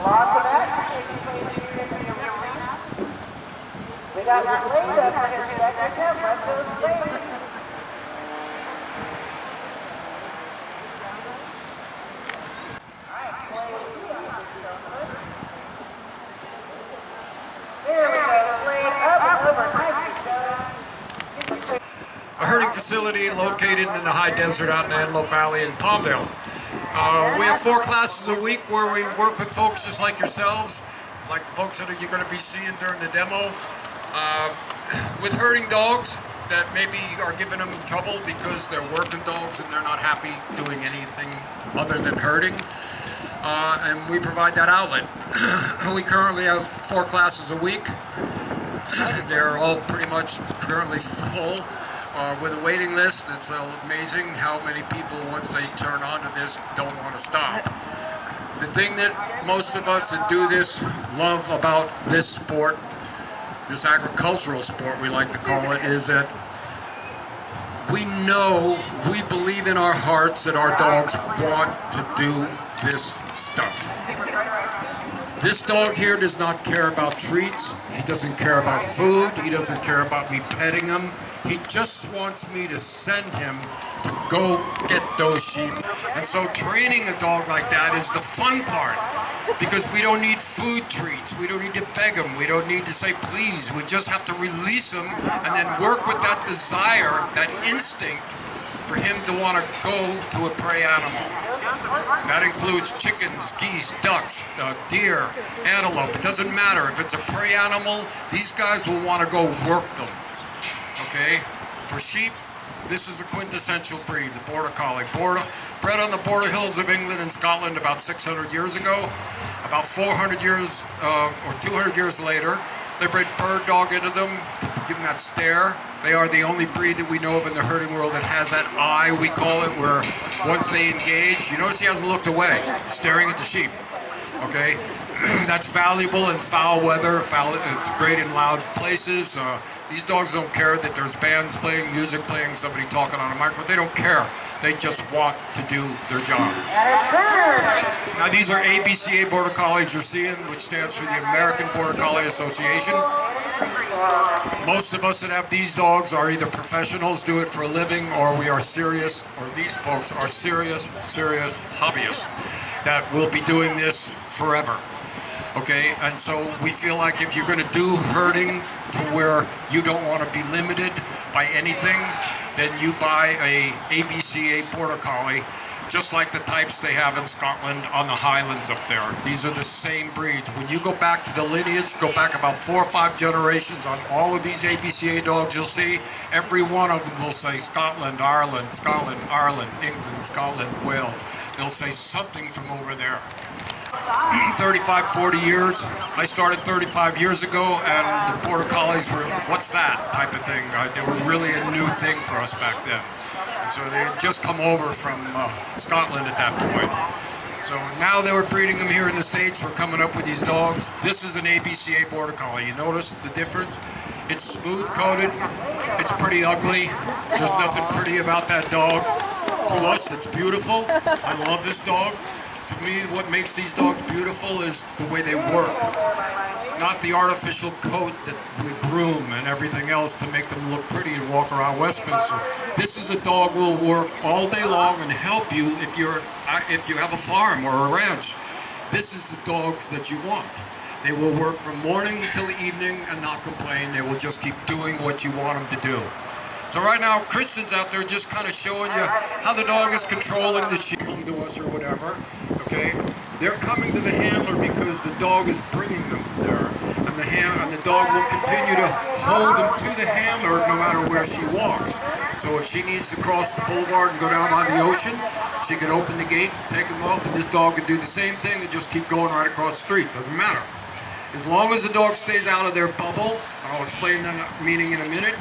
Lots of action taking place here in the arena. We got your Slade up in his second. Let's go Slade. Here we go, Slade up and over. A herding facility located in the high desert out in the Antelope Valley in Palmdale. We have 4 classes a week where we work with folks just like yourselves, like the folks that you're going to be seeing during the demo, with herding dogs that maybe are giving them trouble because they're working dogs and they're not happy doing anything other than herding. And we provide that outlet. We currently have 4 classes a week. They're all pretty much currently full. With a waiting list, it's amazing how many people, once they turn on to this, don't want to stop. The thing that most of us that do this love about this sport, this agricultural sport we like to call it, is that we believe in our hearts that our dogs want to do this stuff. This dog here does not care about treats. He doesn't care about food. He doesn't care about me petting him. He just wants me to send him to go get those sheep. And so training a dog like that is the fun part, because we don't need food treats. We don't need to beg him. We don't need to say please. We just have to release him and then work with that desire, that instinct for him to want to go to a prey animal. That includes chickens, geese, ducks, deer, antelope. It doesn't matter. If it's a prey animal, these guys will want to go work them. Okay? For sheep, this is a quintessential breed, the Border Collie. Bred on the border hills of England and Scotland about 600 years ago. About 400 years or 200 years later, they bred bird dog into them to give them that stare. They are the only breed that we know of in the herding world that has that eye, we call it, where once they engage, you notice he hasn't looked away, staring at the sheep. Okay? That's valuable in foul weather. It's great in loud places. These dogs don't care that there's bands playing, music playing, somebody talking on a microphone. They don't care. They just want to do their job. Now these are ABCA Border Collies you're seeing, which stands for the American Border Collie Association. Most of us that have these dogs are either professionals, do it for a living, or we are serious, or these folks are serious hobbyists that will be doing this forever. Okay, and so we feel like if you're going to do herding to where you don't want to be limited by anything, then you buy a ABCA Border Collie, just like the types they have in Scotland on the Highlands up there. These are the same breeds. When you go back to the lineage, go back about 4 or 5 generations on all of these ABCA dogs, you'll see every one of them will say Scotland, Ireland, England, Scotland, Wales. They'll say something from over there. 35, 40 years. I started 35 years ago, and the Border Collies were, what's that type of thing. They were really a new thing for us back then. And so they had just come over from Scotland at that point. So now they were breeding them here in the States. We're coming up with these dogs. This is an ABCA Border Collie. You notice the difference? It's smooth coated. It's pretty ugly. There's nothing pretty about that dog. To us, it's beautiful. I love this dog. To me, what makes these dogs beautiful is the way they work, not the artificial coat that we groom and everything else to make them look pretty and walk around Westminster. This is a dog will work all day long and help you if you have a farm or a ranch. This is the dogs that you want. They will work from morning till evening and not complain. They will just keep doing what you want them to do. So right now, Kristen's out there just kind of showing you how the dog is controlling the sheep come to us or whatever, okay? They're coming to the handler because the dog is bringing them there. And the dog will continue to hold them to the handler no matter where she walks. So if she needs to cross the boulevard and go down by the ocean, she can open the gate, take them off, and this dog can do the same thing and just keep going right across the street. Doesn't matter. As long as the dog stays out of their bubble, and I'll explain that meaning in a minute,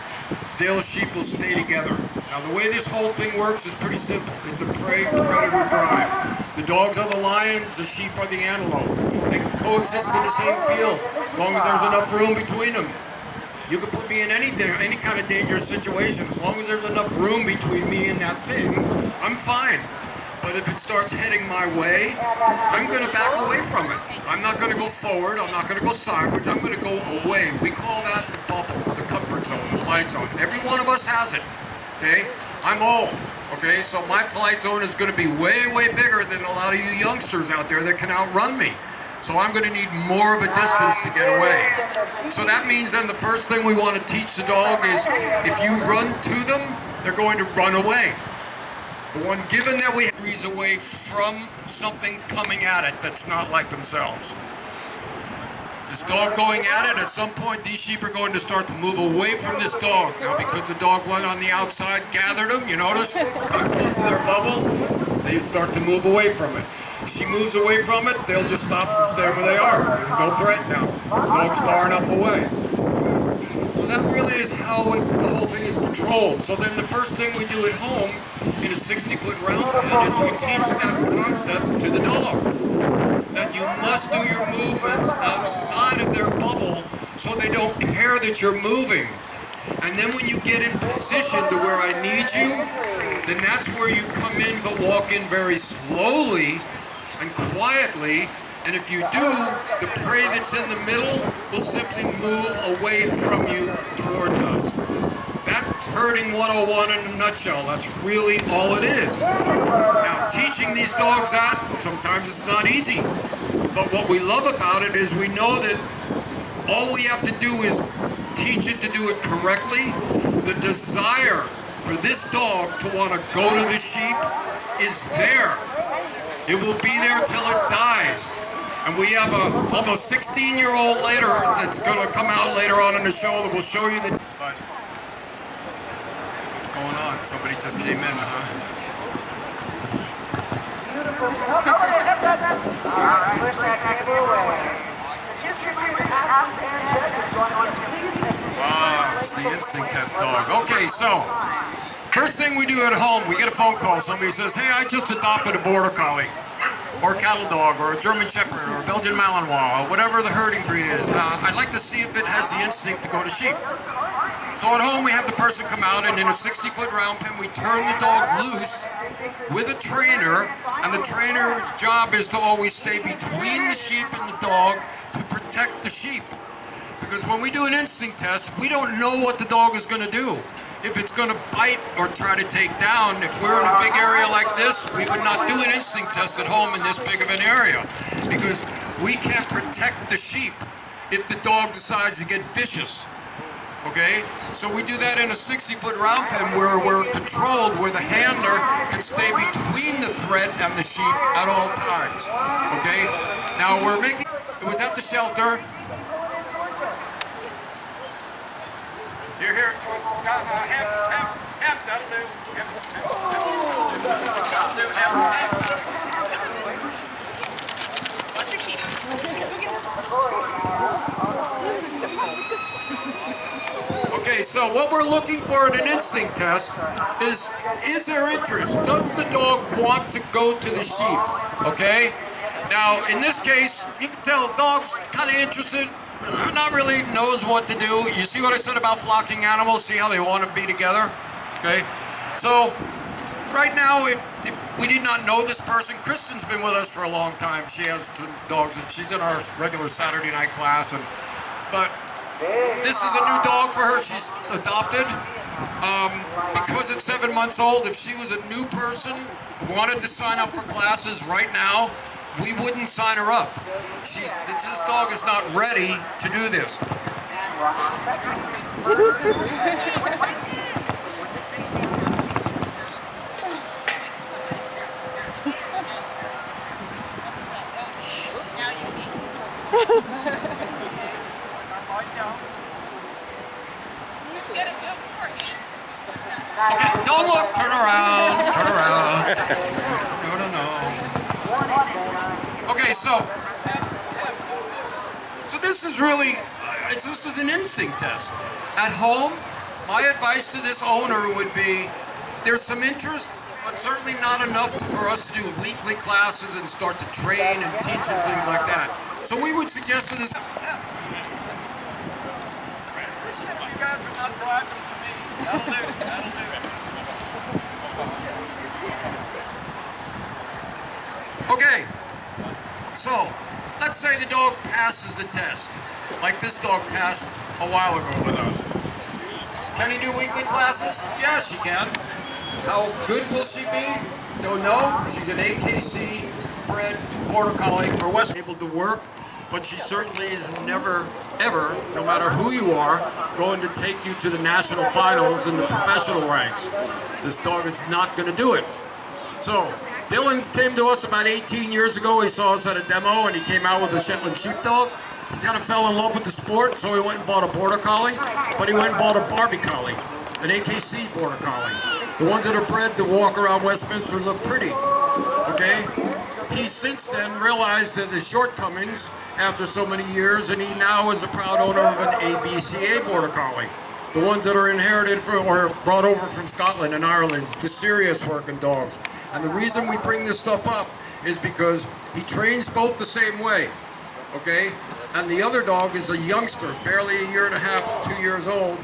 those sheep will stay together. Now the way this whole thing works is pretty simple. It's a prey-predator drive. The dogs are the lions, the sheep are the antelope. They coexist in the same field, as long as there's enough room between them. You can put me in any kind of dangerous situation. As long as there's enough room between me and that thing, I'm fine. But if it starts heading my way, I'm going to back away from it. I'm not going to go forward. I'm not going to go sideways. I'm going to go away. We call that the bubble, the comfort zone, the flight zone. Every one of us has it. Okay? I'm old. Okay? So my flight zone is going to be way, way bigger than a lot of you youngsters out there that can outrun me. So I'm going to need more of a distance to get away. So that means then the first thing we want to teach the dog is if you run to them, they're going to run away. The one given that we breeze away from something coming at it that's not like themselves. This dog going at it, at some point these sheep are going to start to move away from this dog. Now because the dog went on the outside, gathered them, you notice? Got close to their bubble, they start to move away from it. If she moves away from it, they'll just stop and stay where they are. There's no threat now. The dog's far enough away. So that really is how the whole thing is controlled. So then the first thing we do at home in a 60-foot round pen is we teach that concept to the dog. That you must do your movements outside of their bubble so they don't care that you're moving. And then when you get in position to where I need you, then that's where you come in but walk in very slowly and quietly. And if you do, the prey that's in the middle will simply move away from you towards us. That's herding 101 in a nutshell. That's really all it is. Now, teaching these dogs that, sometimes it's not easy. But what we love about it is we know that all we have to do is teach it to do it correctly. The desire for this dog to want to go to the sheep is there. It will be there till it dies. And we have a almost 16-year-old later that's going to come out later on in the show that will show you the... But what's going on? Somebody just came in, huh? Wow, it's the instinct test dog. Okay, so first thing we do at home, we get a phone call. Somebody says, hey, I just adopted a border collie, or a cattle dog, or a German shepherd, or a Belgian Malinois, or whatever the herding breed is. I'd like to see if it has the instinct to go to sheep. So at home we have the person come out, and in a 60-foot round pen we turn the dog loose with a trainer, and the trainer's job is to always stay between the sheep and the dog to protect the sheep. Because when we do an instinct test, we don't know what the dog is going to do. If it's going to bite or try to take down, if we're in a big area like this, we would not do an instinct test at home in this big of an area. Because we can't protect the sheep if the dog decides to get vicious. Okay? So we do that in a 60-foot round pen where we're controlled, where the handler can stay between the threat and the sheep at all times. Okay? Now we're making... It was at the shelter. You're here, Scott. Hemp, that'll do. That'll do, hemp. What's your sheep? Okay, so what we're looking for in an instinct test is there interest? Does the dog want to go to the sheep? Okay? Now, in this case, you can tell the dog's kind of interested. Not really knows what to do. You see what I said about flocking animals? See how they want to be together? Okay? So, right now, if we did not know this person, Kristen's been with us for a long time. She has two dogs, and she's in our regular Saturday night class. But this is a new dog for her. She's adopted. Because it's 7 months old, if she was a new person, wanted to sign up for classes right now, we wouldn't sign her up. This dog is not ready to do this. Okay, don't look, turn around, turn around. No. Okay, so this is really, this is an instinct test. At home, my advice to this owner would be, there's some interest, but certainly not enough for us to do weekly classes and start to train and teach and things like that. So we would suggest to this... I appreciate you guys are not driving to me. That'll do. say the dog passes the test, like this dog passed a while ago with us. Can he do weekly classes? Yeah, she can. How good will she be? Don't know. She's an AKC bred Border Collie for West, able to work, but she certainly is never, ever, no matter who you are, going to take you to the national finals in the professional ranks. This dog is not going to do it. So, Dylan came to us about 18 years ago. He saw us at a demo and he came out with a Shetland Sheepdog. He kind of fell in love with the sport, so he went and bought a Border Collie, but he went and bought a Barbie Collie, an AKC Border Collie. The ones that are bred to walk around Westminster look pretty, okay? He since then realized that his shortcomings after so many years, and he now is a proud owner of an ABCA Border Collie. The ones that are inherited from, or brought over from Scotland and Ireland, the serious working dogs. And the reason we bring this stuff up is because he trains both the same way, okay? And the other dog is a youngster, barely a year and a half, 2 years old,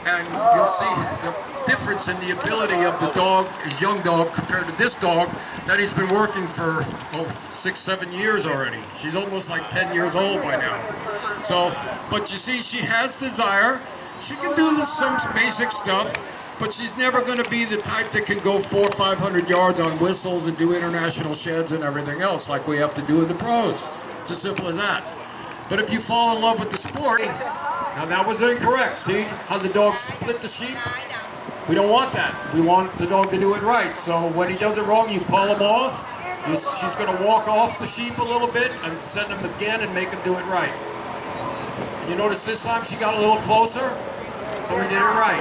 and you'll see the difference in the ability of the dog, his young dog, compared to this dog that he's been working for 6, 7 years already. She's almost like 10 years old by now. So, but you see, she has desire. She can do some basic stuff, but she's never going to be the type that can go 400 or 500 yards on whistles and do international sheds and everything else like we have to do in the pros. It's as simple as that. But if you fall in love with the sport, now that was incorrect. See how the dog split the sheep? We don't want that. We want the dog to do it right. So when he does it wrong, you call him off. She's going to walk off the sheep a little bit and send him again and make him do it right. You notice this time she got a little closer, so we did it right.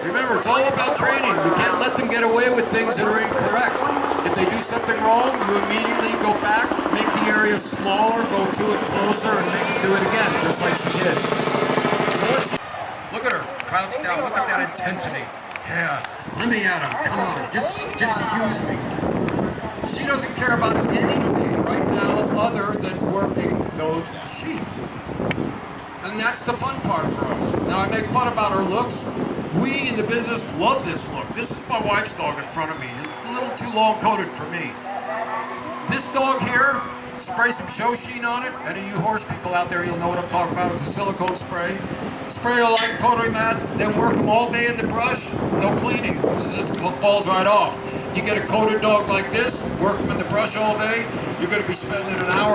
Remember, it's all about training. You can't let them get away with things that are incorrect. If they do something wrong, you immediately go back, make the area smaller, go to it closer, and make them do it again, just like she did. So look at her, crouched down. Look at that intensity. Yeah, let me at him. Come on, just use me. She doesn't care about anything right now other than working those sheep. And that's the fun part for us. Now, I make fun about her looks. We in the business love this look. This is my wife's dog in front of me. A little too long-coated for me. This dog here, spray some show sheen on it. Any of you horse people out there, you'll know what I'm talking about. It's a silicone spray. Spray a light coating mat, then work them all day in the brush. No cleaning. This just falls right off. You get a coated dog like this, work them in the brush all day, you're going to be spending an hour